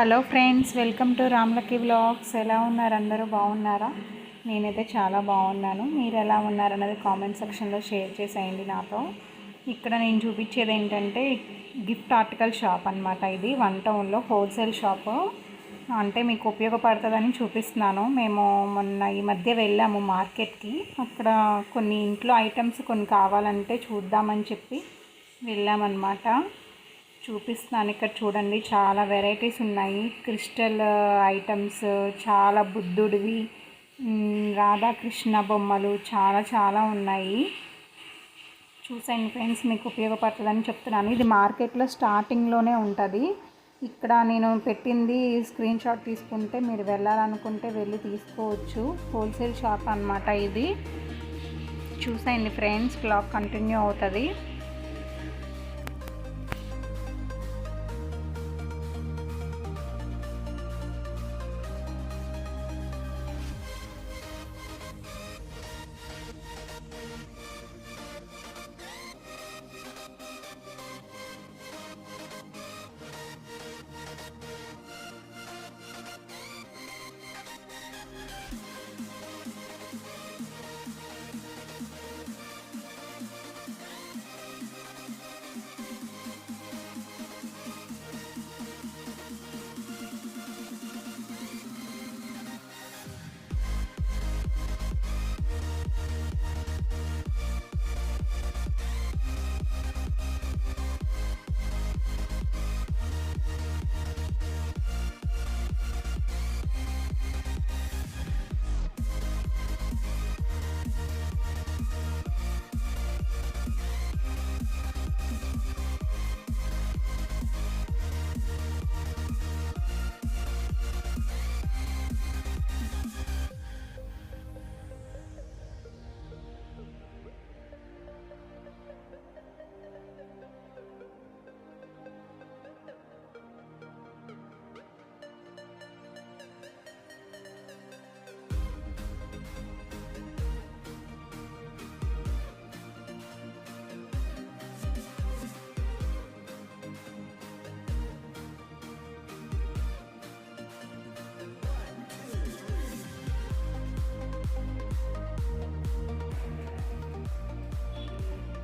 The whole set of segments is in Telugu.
Hello friends, welcome to Ramlucky vlogs. ఎలా ఉన్నారు? అందరూ బాగున్నారా? నేనైతే చాలా బాగున్నాను. మీరు ఎలా ఉన్నారన్నది కామెంట్ సెక్షన్లో షేర్ చేసేయండి నాతో. ఇక్కడ నేను చూపించేది ఏంటంటే గిఫ్ట్ ఆర్టికల్ షాప్ అనమాట. ఇది 1 టౌన్లో హోల్సేల్ షాపు. అంటే మీకు ఉపయోగపడుతుందని చూపిస్తున్నాను. మేము మొన్న ఈ మధ్య వెళ్ళాము మార్కెట్కి. అక్కడ కొన్ని ఇంట్లో ఐటమ్స్ కొన్ని కావాలంటే చూద్దామని చెప్పి వెళ్ళామన్నమాట. చూపిస్తున్నాను. ఇక్కడ చూడండి, చాలా వెరైటీస్ ఉన్నాయి. క్రిస్టల్ ఐటమ్స్, చాలా బుద్ధుడివి, రాధాకృష్ణ బొమ్మలు చాలా చాలా ఉన్నాయి. చూసండి ఫ్రెండ్స్, మీకు ఉపయోగపడుతుందని చెప్తున్నాను. ఇది మార్కెట్లో స్టార్టింగ్లోనే ఉంటుంది. ఇక్కడ నేను పెట్టింది స్క్రీన్ షాట్ తీసుకుంటే మీరు వెళ్ళాలనుకుంటే వెళ్ళి తీసుకోవచ్చు. హోల్సేల్ షాప్ అన్నమాట ఇది. చూసేయండి ఫ్రెండ్స్, బ్లాగ్ కంటిన్యూ అవుతుంది.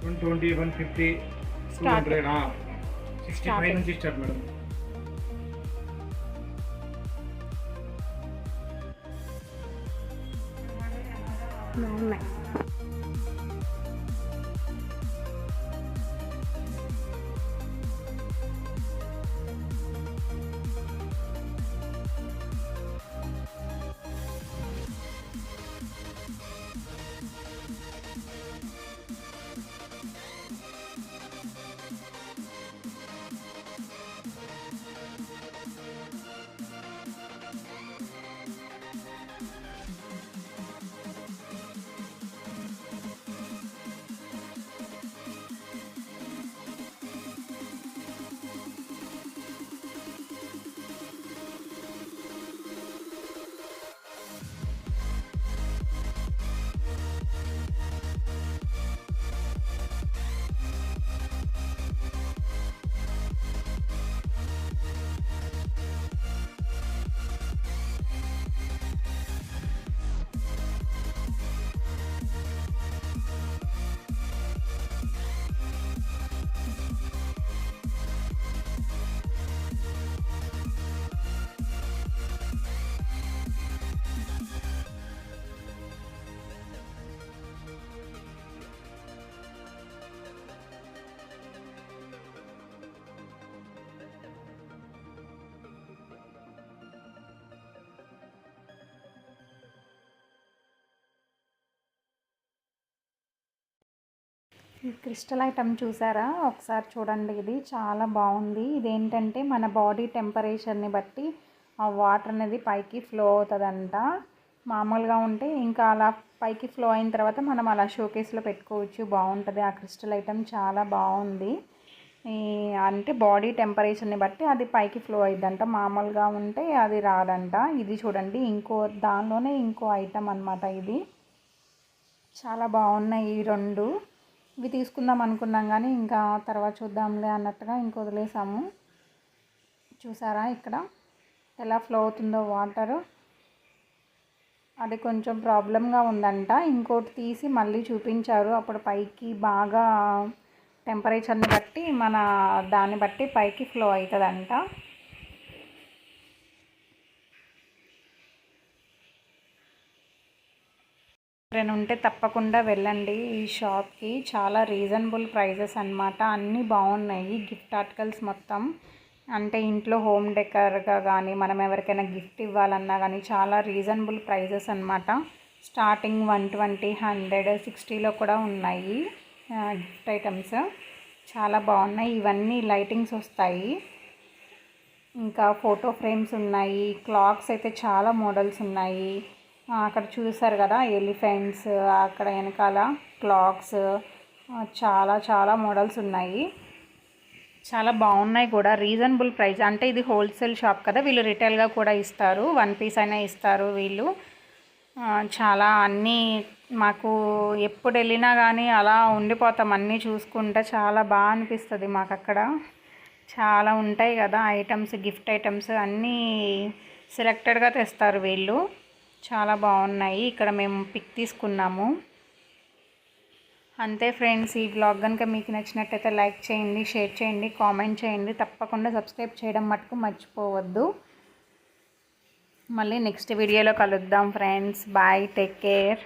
$120, $150, $200, 65 నుంచి స్టార్ట్ మేడం. బాగున్నాయి. ఈ క్రిస్టల్ ఐటమ్ చూసారా? ఒకసారి చూడండి. ఇది చాలా బాగుంది. ఇదేంటంటే మన బాడీ టెంపరేచర్ని బట్టి ఆ వాటర్ అనేది పైకి ఫ్లో అవుతుందంట. మామూలుగా ఉంటే ఇంకా అలా పైకి ఫ్లో అయిన తర్వాత మనం అలా షోకేస్లో పెట్టుకోవచ్చు. బాగుంటుంది. ఆ క్రిస్టల్ ఐటమ్ చాలా బాగుంది. అంటే బాడీ టెంపరేచర్ని బట్టి అది పైకి ఫ్లో అయిద్దంట. మామూలుగా ఉంటే అది రాదంట. ఇది చూడండి, దానిలోనే ఇంకో ఐటమ్ అనమాట. ఇది చాలా బాగున్నాయి ఈ రెండు. ఇవి తీసుకుందాం అనుకున్నాం కానీ ఇంకా తర్వాత చూద్దాంలే అన్నట్టుగా ఇంక వదిలేసాము. చూసారా ఇక్కడ ఎలా ఫ్లో అవుతుందో వాటరు. అది కొంచెం ప్రాబ్లంగా ఉందంట. ఇంకోటి తీసి మళ్ళీ చూపించారు. అప్పుడు పైకి బాగా టెంపరేచర్ని బట్టి దాన్ని బట్టి పైకి ఫ్లో అవుతుందంట. ఎవరైనా ఉంటే తప్పకుండా వెళ్ళండి ఈ షాప్కి. చాలా రీజనబుల్ ప్రైజెస్ అన్నమాట. అన్నీ బాగున్నాయి. గిఫ్ట్ ఆర్టికల్స్ మొత్తం, అంటే ఇంట్లో హోమ్ డెకర్గా కానీ మనం ఎవరికైనా గిఫ్ట్ ఇవ్వాలన్నా కానీ చాలా రీజనబుల్ ప్రైజెస్ అన్నమాట. స్టార్టింగ్ 120, 100, 60లో కూడా ఉన్నాయి గిఫ్ట్ ఐటమ్స్. చాలా బాగున్నాయి. ఇవన్నీ లైటింగ్స్ వస్తాయి. ఇంకా ఫోటో ఫ్రేమ్స్ ఉన్నాయి. క్లాక్స్ అయితే చాలా మోడల్స్ ఉన్నాయి. అక్కడ చూసారు కదా ఎలిఫెంట్స్, అక్కడ వెనకాల క్లాక్స్, చాలా చాలా మోడల్స్ ఉన్నాయి. చాలా బాగున్నాయి కూడా. రీజనబుల్ ప్రైస్, అంటే ఇది హోల్సేల్ షాప్ కదా, వీళ్ళు రిటైల్గా కూడా ఇస్తారు. 1 పీస్ అయినా ఇస్తారు వీళ్ళు. చాలా అన్నీ మాకు ఎప్పుడు వెళ్ళినా కానీ అలా ఉండిపోతాం అన్నీ చూసుకుంటే. చాలా బాగా అనిపిస్తుంది మాకు అక్కడ. చాలా ఉంటాయి కదా ఐటమ్స్, గిఫ్ట్ ఐటమ్స్ అన్నీ సెలెక్టెడ్గా తెస్తారు వీళ్ళు. చాలా బాగున్నాయి. ఇక్కడ మేము పిక్ తీసుకున్నాము. అంతే ఫ్రెండ్స్, ఈ బ్లాగ్ కనుక మీకు నచ్చినట్టయితే లైక్ చేయండి, షేర్ చేయండి, కామెంట్ చేయండి. తప్పకుండా సబ్స్క్రైబ్ చేయడం మటుకు మర్చిపోవద్దు. మళ్ళీ నెక్స్ట్ వీడియోలో కలుద్దాం ఫ్రెండ్స్. Bye, take care.